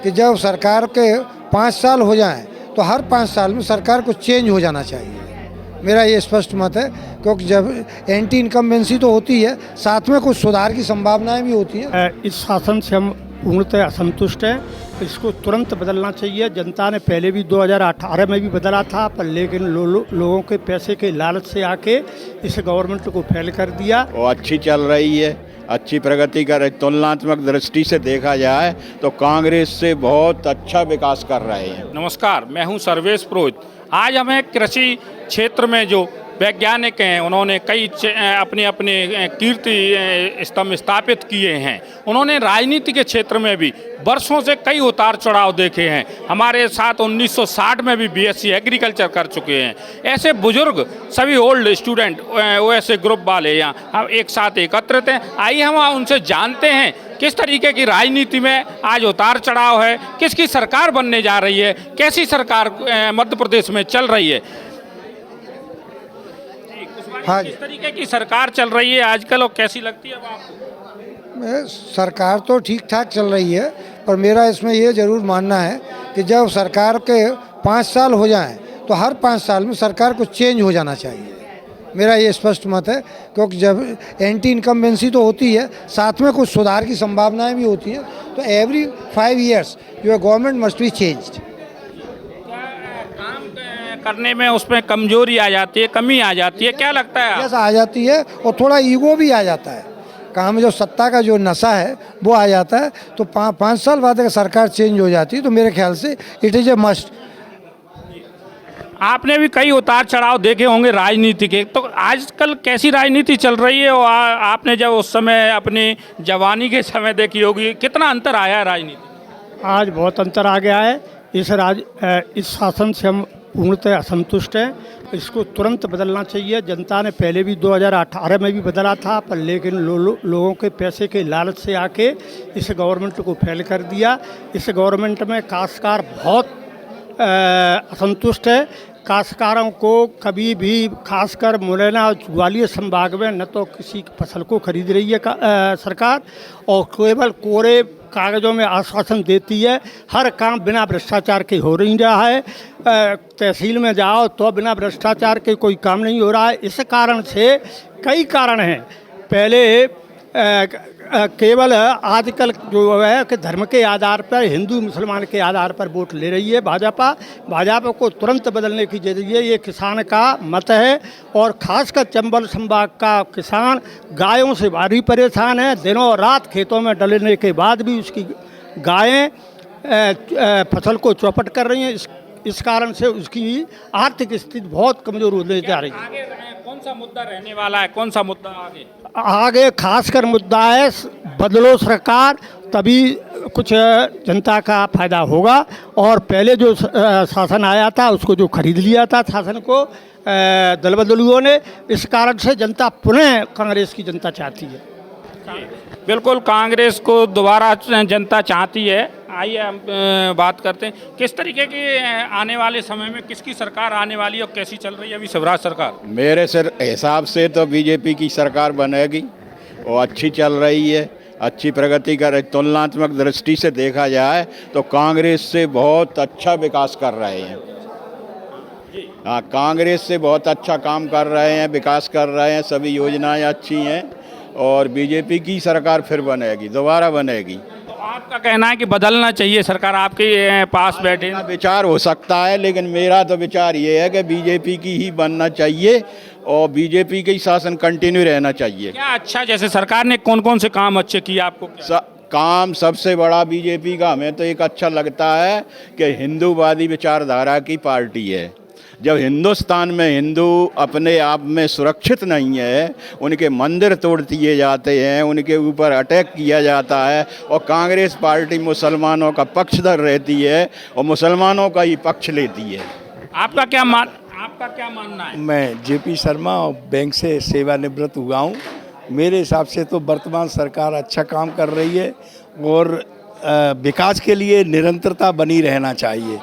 कि जब सरकार के 5 साल हो जाएं तो हर 5 साल में सरकार को चेंज हो जाना चाहिए। मेरा ये स्पष्ट मत है, क्योंकि जब एंटी इनकम्बेंसी तो होती है, साथ में कुछ सुधार की संभावनाएं भी होती है। इस शासन से हम पूर्णतः असंतुष्ट हैं। इसको तुरंत बदलना चाहिए। जनता ने पहले भी 2018 में भी बदला था, पर लेकिन लोगों के पैसे के लालच से आके इस गवर्नमेंट को फेल कर दिया। वो अच्छी चल रही है, अच्छी प्रगति कर, तुलनात्मक दृष्टि से देखा जाए तो कांग्रेस से बहुत अच्छा विकास कर रहे हैं। नमस्कार, मैं हूं सर्वेश पुरोहित। आज हमें कृषि क्षेत्र में जो वैज्ञानिक हैं, उन्होंने कई अपने अपने कीर्ति स्तंभ स्थापित किए हैं। उन्होंने राजनीति के क्षेत्र में भी वर्षों से कई उतार चढ़ाव देखे हैं। हमारे साथ 1960 में भी बीएससी एग्रीकल्चर कर चुके हैं। ऐसे बुजुर्ग सभी ओल्ड स्टूडेंट ओएसए ग्रुप वाले यहाँ एक साथ एकत्रित हैं। आइए हम उनसे जानते हैं किस तरीके की राजनीति में आज उतार चढ़ाव है, किसकी सरकार बनने जा रही है, कैसी सरकार मध्य प्रदेश में चल रही है। हाँ, किस तरीके की सरकार चल रही है आजकल और कैसी लगती है अब आपको? सरकार तो ठीक ठाक चल रही है, पर मेरा इसमें ये ज़रूर मानना है कि जब सरकार के 5 साल हो जाएं तो हर 5 साल में सरकार को चेंज हो जाना चाहिए। मेरा ये स्पष्ट मत है, क्योंकि जब एंटी इनकम्बेंसी तो होती है, साथ में कुछ सुधार की संभावनाएं भी होती है। तो every 5 years your government must be changed. करने में उसमें कमजोरी आ जाती है, कमी आ जाती है, क्या लगता है? ऐसा आ जाती है, और थोड़ा ईगो भी आ जाता है। काम में जो सत्ता का जो नशा है वो आ जाता है। तो 5 साल बाद अगर सरकार चेंज हो जाती है तो मेरे ख्याल से इट इज़ ए मस्ट। आपने भी कई उतार चढ़ाव देखे होंगे राजनीति के, तो आजकल कैसी राजनीति चल रही है? और आपने जब उस समय अपनी जवानी के समय देखी होगी, कितना अंतर आया है राजनीति? आज बहुत अंतर आ गया है। इस शासन से हम पूर्णतः असंतुष्ट हैं। इसको तुरंत बदलना चाहिए। जनता ने पहले भी 2018 में भी बदला था, पर लेकिन लोगों के पैसे के लालच से आके इस गवर्नमेंट को फेल कर दिया। इस गवर्नमेंट में काश्तकार बहुत असंतुष्ट है। काश्तकारों को कभी भी, खासकर मुरैना और ग्वालियर संभाग में, न तो किसी फसल को खरीद रही है सरकार, और केवल कोरे कागज़ों में आश्वासन देती है। हर काम बिना भ्रष्टाचार के हो नहीं रहा है। तहसील में जाओ तो बिना भ्रष्टाचार के कोई काम नहीं हो रहा है। इस कारण से कई कारण हैं। पहले केवल आजकल जो है कि धर्म के आधार पर, हिंदू मुसलमान के आधार पर वोट ले रही है भाजपा को तुरंत बदलने की जरूरत है। ये किसान का मत है, और ख़ासकर चंबल संभाग का किसान गायों से भारी परेशान है। दिनों रात खेतों में डलने के बाद भी उसकी गायें फसल को चौपट कर रही हैं। इस कारण से उसकी आर्थिक स्थिति बहुत कमज़ोर होने जा रही है। आगे कौन सा मुद्दा रहने वाला है? कौन सा मुद्दा आगे खासकर मुद्दा है बदलो सरकार, तभी कुछ जनता का फायदा होगा। और पहले जो शासन आया था उसको जो खरीद लिया था शासन को दल बदलुओं ने, इस कारण से जनता पुनः कांग्रेस की जनता चाहती है। बिल्कुल, कांग्रेस को दोबारा जनता चाहती है। आइए हम बात करते हैं किस तरीके की आने वाले समय में किसकी सरकार आने वाली है और कैसी चल रही है अभी शिवराज सरकार? मेरे हिसाब से तो बीजेपी की सरकार बनेगी, वो अच्छी चल रही है, अच्छी प्रगति कर, तुलनात्मक दृष्टि से देखा जाए तो कांग्रेस से बहुत अच्छा विकास कर रहे हैं। हाँ, कांग्रेस से बहुत अच्छा काम कर रहे हैं, विकास कर रहे हैं, सभी योजनाएं अच्छी हैं, और बीजेपी की सरकार फिर बनेगी, दोबारा बनेगी। तो आपका कहना है कि बदलना चाहिए सरकार, आपके पास बैठे? विचार हो सकता है, लेकिन मेरा तो विचार ये है कि बीजेपी की ही बनना चाहिए और बीजेपी का ही शासन कंटिन्यू रहना चाहिए। क्या अच्छा, जैसे सरकार ने कौन कौन से काम अच्छे किए आपको? काम सबसे बड़ा बीजेपी का हमें तो एक अच्छा लगता है कि हिंदूवादी विचारधारा की पार्टी है। जब हिंदुस्तान में हिंदू अपने आप में सुरक्षित नहीं है, उनके मंदिर तोड़ दिए जाते हैं, उनके ऊपर अटैक किया जाता है, और कांग्रेस पार्टी मुसलमानों का पक्षधर रहती है और मुसलमानों का ही पक्ष लेती है। आपका क्या मानना है? मैं जेपी शर्मा और बैंक से सेवानिवृत्त हुआ हूँ। मेरे हिसाब से तो वर्तमान सरकार अच्छा काम कर रही है, और विकास के लिए निरंतरता बनी रहना चाहिए,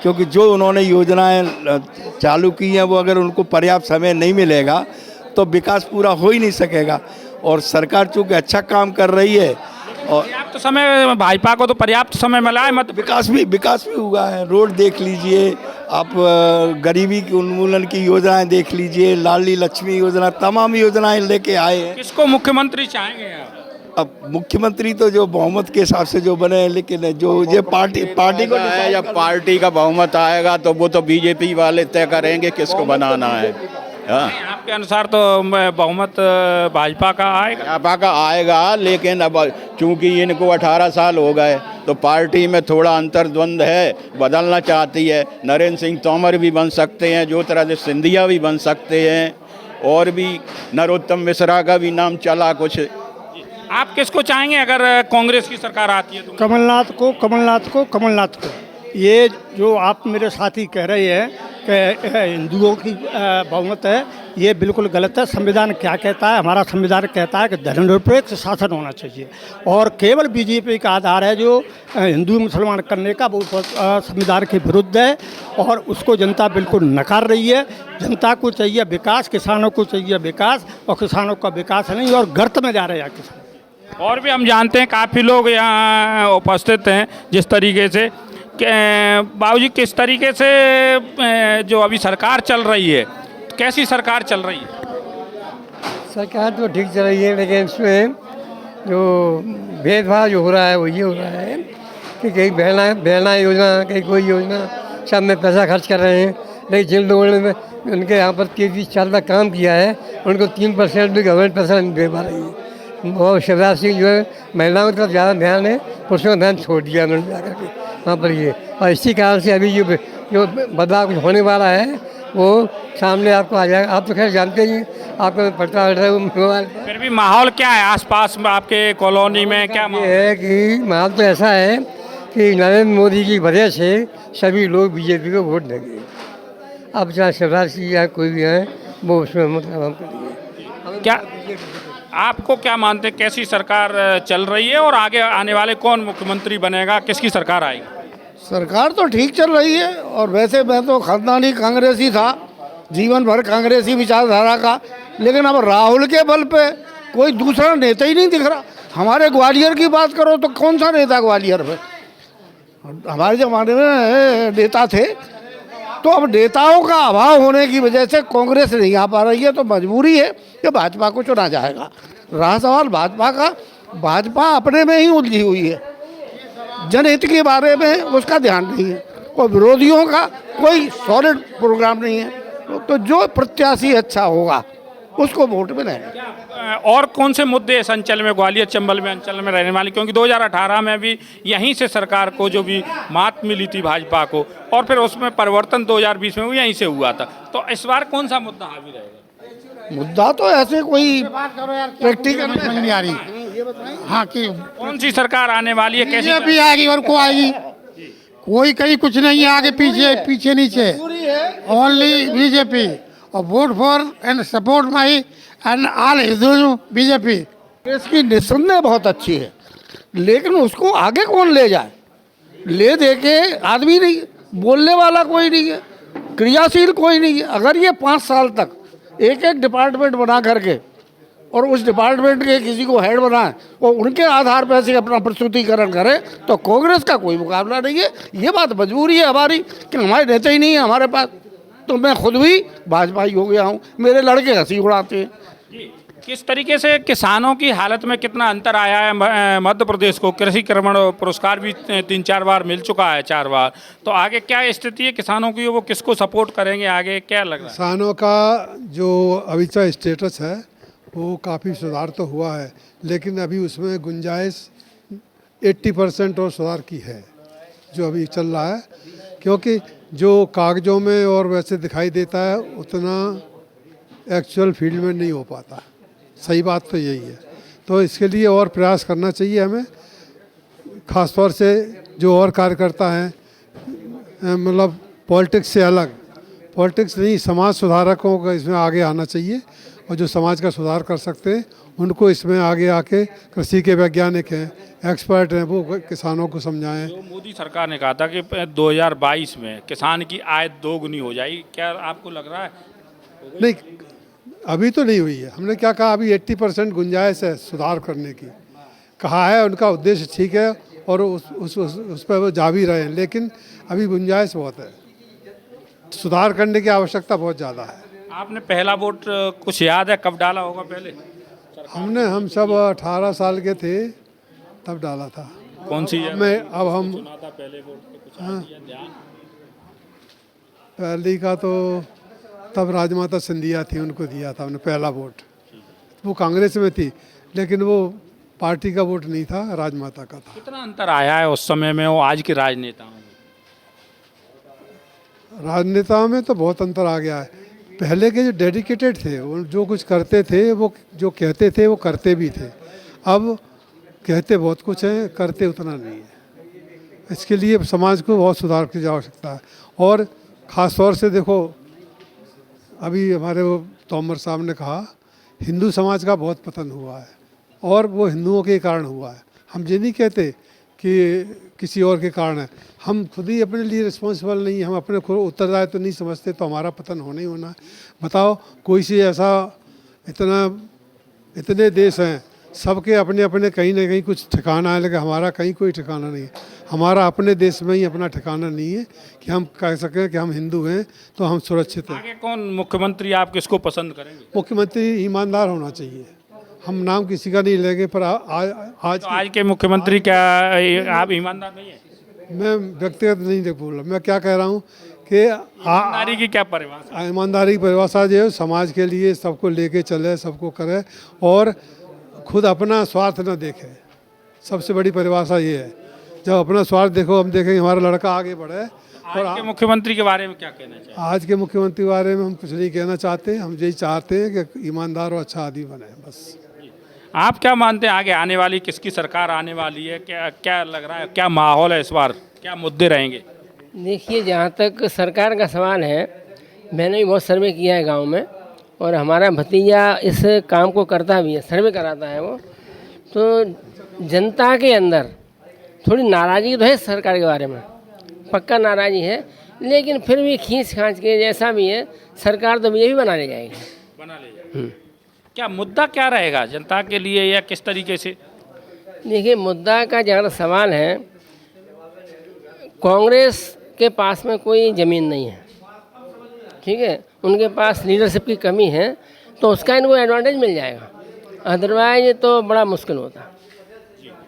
क्योंकि जो उन्होंने योजनाएं चालू की हैं वो अगर उनको पर्याप्त समय नहीं मिलेगा तो विकास पूरा हो ही नहीं सकेगा। और सरकार चूँकि अच्छा काम कर रही है और पर्याप्त समय भाजपा को तो पर्याप्त समय मिला है मत विकास भी हुआ है। रोड देख लीजिए आप, गरीबी की उन्मूलन की योजनाएं देख लीजिए, लाडली लक्ष्मी योजना, तमाम योजनाएं लेके आए हैं। किसको मुख्यमंत्री चाहेंगे आप? अब मुख्यमंत्री तो जो बहुमत के हिसाब से जो बने हैं, लेकिन जो ये पार्टी को है, जब पार्टी का बहुमत आएगा तो वो तो बीजेपी वाले तय करेंगे किसको बनाना है। हाँ, आपके अनुसार तो बहुमत भाजपा का आएगा। भाजपा का आएगा, लेकिन अब चूंकि इनको 18 साल हो गए तो पार्टी में थोड़ा अंतर्द्वंद है, बदलना चाहती है। नरेंद्र सिंह तोमर भी बन सकते हैं, ज्योतिरादित्य सिंधिया भी बन सकते हैं, और भी नरोत्तम मिश्रा का भी नाम चला कुछ। आप किसको चाहेंगे अगर कांग्रेस की सरकार आती है तो? कमलनाथ को। ये जो आप मेरे साथी कह रहे हैं कि हिंदुओं की बहुमत है, ये बिल्कुल गलत है। संविधान क्या कहता है? हमारा संविधान कहता है कि धर्मनिरपेक्ष शासन होना चाहिए, और केवल बीजेपी का आधार है जो हिंदू मुसलमान करने का, वो संविधान के विरुद्ध है और उसको जनता बिल्कुल नकार रही है। जनता को चाहिए विकास, किसानों को चाहिए विकास, और किसानों का विकास नहीं, और गर्त में जा रहे हैं किसान। और भी हम जानते हैं काफ़ी लोग यहाँ उपस्थित हैं। जिस तरीके से बाबूजी, किस तरीके से जो अभी सरकार चल रही है, कैसी सरकार चल रही है? सरकार तो ठीक चल रही है, लेकिन इसमें जो भेदभाव जो हो रहा है वो ये हो रहा है कि कहीं बहना योजना, कहीं कोई योजना, सब में पैसा खर्च कर रहे हैं। लेकिन जिन लोगों ने उनके यहाँ पर 30 साल तक काम किया है, उनको 3% भी गवर्नमेंट पैसा नहीं दे पा रही है। और शिवराज सिंह जो है महिलाओं की तरफ ज़्यादा ध्यान है, पुरुषों का ध्यान छोड़ दिया उन्होंने जाकर के वहाँ पर ये। और इसी कारण से अभी जो बदलाव कुछ होने वाला है वो सामने आपको आ जाएगा। आप तो खैर जानते ही, आपको पता चल रहा है मोबाइल। फिर भी माहौल क्या है आसपास में आपके कॉलोनी में? क्या ये है कि माहौल तो ऐसा है कि नरेंद्र मोदी की वजह से सभी लोग बीजेपी को वोट देंगे। अब चाहे शिवराज सिंह या कोई भी है, वो उसमें मतलब हम करेंगे। क्या आपको क्या मानते हैं, कैसी सरकार चल रही है और आगे आने वाले कौन मुख्यमंत्री बनेगा, किसकी सरकार आएगी? सरकार तो ठीक चल रही है, और वैसे मैं तो खानदानी कांग्रेसी था, जीवन भर कांग्रेसी विचारधारा का, लेकिन अब राहुल के बल पे कोई दूसरा नेता ही नहीं दिख रहा। हमारे ग्वालियर की बात करो तो कौन सा नेता ग्वालियर में? हमारे ज़माने में नेता थे, तो अब नेताओं का अभाव होने की वजह से कांग्रेस नहीं आ पा रही है, तो मजबूरी है कि भाजपा को चुना जाएगा। रहा सवाल भाजपा का, भाजपा अपने में ही उलझी हुई है, जनहित के बारे में उसका ध्यान नहीं है, और विरोधियों का कोई सॉलिड प्रोग्राम नहीं है। तो जो प्रत्याशी अच्छा होगा उसको वोट मिलेगा। और कौन से मुद्दे इस अंचल में, ग्वालियर चंबल में अंचल में रहने वाले, क्योंकि 2018 में भी यहीं से सरकार को जो भी मात मिली थी भाजपा को, और फिर उसमें परिवर्तन 2020 में भी यहीं से हुआ था, तो इस बार कौन सा मुद्दा हावी रहेगा? मुद्दा तो ऐसे कोई प्रैक्टिकल नहीं आ रही। हाँ, कि कौन सी सरकार आने वाली है, कैसी बीजेपी आएगी और को आएगी? कोई कहीं कुछ नहीं है, आगे पीछे नीचे, ओनली बीजेपी। और vote for and support my and all Hindu BJP. इसकी निस्संदेह बहुत अच्छी है, लेकिन उसको आगे कौन ले जाए? ले दे के आदमी नहीं, बोलने वाला कोई नहीं है, क्रियाशील कोई नहीं है। अगर ये 5 साल तक एक डिपार्टमेंट बना करके और उस डिपार्टमेंट के किसी को हेड बनाए और उनके आधार पर से अपना प्रस्तुतिकरण करे, तो कांग्रेस का कोई मुकाबला नहीं है। ये बात मजबूरी है हमारी कि हमारे नेता ही नहीं है हमारे पास। तो मैं खुद भी भाजपा ही हो गया हूँ, मेरे लड़के हंसी उड़ाते हैं। किस तरीके से किसानों की हालत में कितना अंतर आया है? मध्य प्रदेश को कृषि कर्मण पुरस्कार भी 3-4 बार मिल चुका है, 4 बार। तो आगे क्या स्थिति है किसानों की, वो किसको सपोर्ट करेंगे आगे, क्या लग रहा है? किसानों का जो अभी का स्टेटस है वो काफ़ी सुधार तो हुआ है, लेकिन अभी उसमें गुंजाइश 80% और सुधार की है जो अभी चल रहा है, क्योंकि जो कागज़ों में और वैसे दिखाई देता है उतना एक्चुअल फील्ड में नहीं हो पाता। सही बात तो यही है। तो इसके लिए और प्रयास करना चाहिए हमें, ख़ासतौर से जो और कार्यकर्ता हैं, मतलब पॉलिटिक्स से अलग, पॉलिटिक्स नहीं, समाज सुधारकों का इसमें आगे आना चाहिए, और जो समाज का सुधार कर सकते हैं उनको इसमें आगे आके, कृषि के वैज्ञानिक हैं, एक्सपर्ट हैं, वो किसानों को समझाएं। जो मोदी सरकार ने कहा था कि 2022 में किसान की आय 2 गुनी हो जाएगी, क्या आपको लग रहा है? नहीं, अभी तो नहीं हुई है। हमने क्या कहा, अभी 80% गुंजाइश है सुधार करने की। कहा है, उनका उद्देश्य ठीक है और उस पर वो जा भी रहे हैं, लेकिन अभी गुंजाइश बहुत है, सुधार करने की आवश्यकता बहुत ज़्यादा है। आपने पहला वोट कुछ याद है कब डाला होगा पहले? हम सब 18 साल के थे तब डाला था। कौन सी अब हम चुना था पहले वोट पे कुछ ध्यान? पहली का तो तब राजमाता सिंधिया थी, उनको दिया था हमने पहला वोट। वो कांग्रेस में थी, लेकिन वो पार्टी का वोट नहीं था, राजमाता का था। कितना अंतर आया है उस समय में और आज के राजनेताओं में? राजनेताओं में तो बहुत अंतर आ गया है। पहले के जो डेडिकेटेड थे, वो जो कुछ करते थे, वो जो कहते थे वो करते भी थे। अब कहते बहुत कुछ हैं, करते उतना नहीं है। इसके लिए समाज को बहुत सुधार की आवश्यकता है। और ख़ास तौर से देखो, अभी हमारे वो तोमर साहब ने कहा हिंदू समाज का बहुत पतन हुआ है और वो हिंदुओं के कारण हुआ है। हम ये नहीं कहते कि किसी और के कारण है, हम खुद ही अपने लिए रिस्पॉन्सिबल नहीं है, हम अपने खुद उत्तरदायित्व तो नहीं समझते, तो हमारा पतन होना ही होना है। बताओ, कोई सी ऐसा इतने देश हैं, सबके अपने अपने कहीं ना कहीं कुछ ठिकाना है, लेकिन हमारा कहीं कोई ठिकाना नहीं है। हमारा अपने देश में ही अपना ठिकाना नहीं है कि हम कह सकें कि हम हिंदू हैं तो हम सुरक्षित हैं। आगे कौन मुख्यमंत्री आप किसको पसंद करेंगे? मुख्यमंत्री ईमानदार होना चाहिए। हम नाम किसी का नहीं लेंगे, पर आज के मुख्यमंत्री क्या आप ईमानदार नहीं है? मैं व्यक्तिगत नहीं बोल रहा, मैं क्या कह रहा हूँ कि ईमानदारी की क्या परिभाषा? ईमानदारी की परिभाषा जो है समाज के लिए सबको लेके चले, सबको करे और खुद अपना स्वार्थ न देखे। सबसे बड़ी परिभाषा ये है। जब अपना स्वार्थ देखो, हम देखेंगे हमारा लड़का आगे बढ़े। और आज के मुख्यमंत्री के बारे में क्या कहना चाहिए? आज के मुख्यमंत्री के बारे में हम कुछ नहीं कहना चाहते। हम यही चाहते हैं कि ईमानदार और अच्छा आदमी बने, बस। आप क्या मानते हैं आगे आने वाली किसकी सरकार आने वाली है? क्या लग रहा है, क्या माहौल है इस बार, क्या मुद्दे रहेंगे? देखिए, जहाँ तक सरकार का सवाल है, मैंने भी बहुत सर्वे किया है गांव में और हमारा भतीजा इस काम को करता भी है, सर्वे कराता है वो। तो जनता के अंदर थोड़ी नाराज़गी तो है सरकार के बारे में, पक्का नाराज़गी है, लेकिन फिर भी खींच खांच के जैसा भी है सरकार तो ये भी बना ले जाएगी। बना ले जाएगी। क्या मुद्दा क्या रहेगा जनता के लिए या किस तरीके से? देखिए, मुद्दा का जहाँ सवाल है, कांग्रेस के पास में कोई ज़मीन नहीं है, ठीक है, उनके पास लीडरशिप की कमी है, तो उसका इनको एडवांटेज मिल जाएगा, अदरवाइज तो बड़ा मुश्किल होता।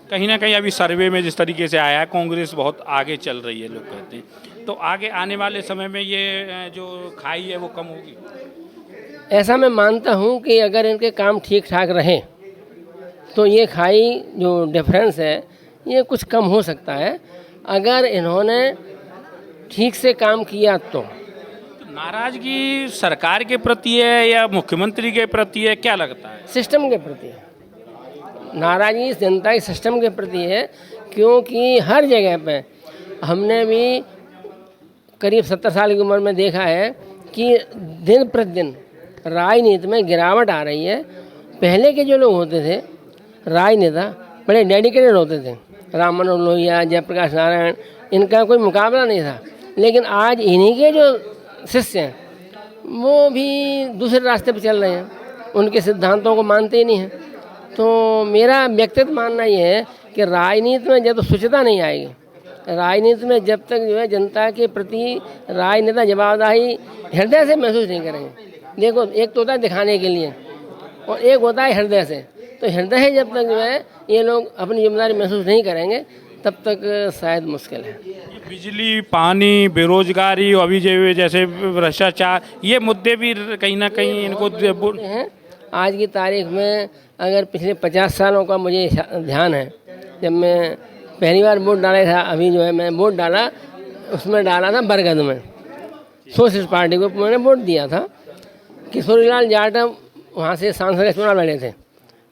कहीं ना कहीं अभी सर्वे में जिस तरीके से आया है, कांग्रेस बहुत आगे चल रही है, लोग कहते हैं। तो आगे आने वाले समय में ये जो खाई है वो कम होगी? ऐसा मैं मानता हूँ कि अगर इनके काम ठीक ठाक रहें तो ये खाई जो डिफरेंस है ये कुछ कम हो सकता है, अगर इन्होंने ठीक से काम किया तो। नाराजगी सरकार के प्रति है या मुख्यमंत्री के प्रति है, क्या लगता है? सिस्टम के प्रति है नाराजगी, जनता के सिस्टम के प्रति है, क्योंकि हर जगह पे हमने भी करीब 70 साल की उम्र में देखा है कि दिन प्रतिदिन राजनीति में गिरावट आ रही है। पहले के जो लोग होते थे राजनेता, बड़े डेडिकेटेड होते थे, राम मनोहर लोहिया, जयप्रकाश नारायण, इनका कोई मुकाबला नहीं था। लेकिन आज इन्हीं के जो शिष्य हैं वो भी दूसरे रास्ते पर चल रहे हैं, उनके सिद्धांतों को मानते ही नहीं हैं। तो मेरा व्यक्तिगत मानना ये है कि राजनीति में जब तक स्वच्छता नहीं आएगी, राजनीति में जब तक जो है जनता के प्रति राजनेता जवाबदेही हृदय से महसूस नहीं करेंगे। देखो, एक तो होता है दिखाने के लिए और एक होता है हृदय से। तो हृदय से जब तक जो है ये लोग अपनी जिम्मेदारी महसूस नहीं करेंगे तब तक शायद मुश्किल है। बिजली, पानी, बेरोजगारी, अभी जैसे भ्रष्टाचार, ये मुद्दे भी कहीं ना कहीं इनको हैं। आज की तारीख में अगर पिछले 50 सालों का मुझे ध्यान है, जब मैं पहली बार वोट डाला था, अभी जो है मैं वोट डाला, उसमें डाला था बरगद में, सोशलिस्ट पार्टी को मैंने वोट दिया था। किशोरीलाल जाटव वहाँ से सांसद का चुनाव लड़े थे,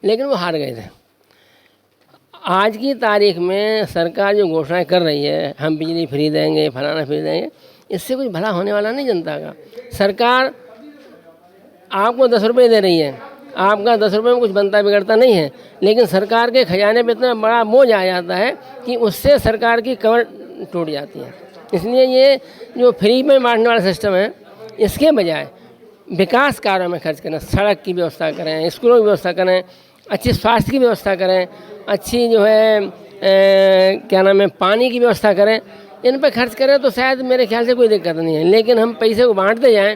लेकिन वो हार गए थे। आज की तारीख में सरकार जो घोषणाएं कर रही है, हम बिजली फ्री देंगे, फलाना फ्री देंगे, इससे कुछ भला होने वाला नहीं जनता का। सरकार आपको 10 रुपये दे रही है, आपका 10 रुपये में कुछ बनता बिगड़ता नहीं है, लेकिन सरकार के खजाने पे इतना बड़ा बोझ आ जाता है कि उससे सरकार की कमर टूट जाती है। इसलिए ये जो फ्री में बांटने वाला सिस्टम है, इसके बजाय विकास कार्यों में खर्च करें, सड़क की व्यवस्था करें, स्कूलों की व्यवस्था करें। अच्छी स्वास्थ्य की व्यवस्था करें, अच्छी जो है क्या नाम है पानी की व्यवस्था करें, इन पर खर्च करें तो शायद मेरे ख्याल से कोई दिक्कत नहीं है। लेकिन हम पैसे को बांटते जाएं,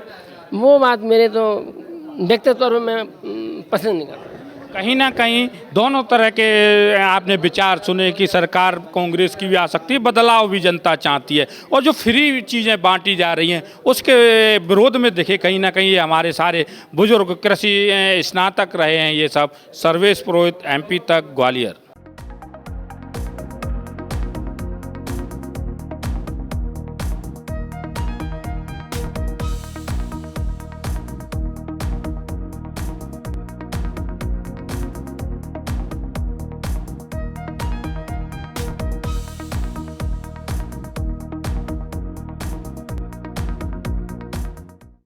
वो बात मेरे तो व्यक्तिगत तौर पर मैं पसंद नहीं करता। कहीं ना कहीं दोनों तरह के आपने विचार सुने कि सरकार कांग्रेस की भी आ सकती है, बदलाव भी जनता चाहती है, और जो फ्री चीज़ें बांटी जा रही हैं उसके विरोध में देखे कहीं ना कहीं ये हमारे सारे बुजुर्ग कृषि स्नातक रहे हैं ये सब। सर्वेश पुरोहित, MP तक, ग्वालियर।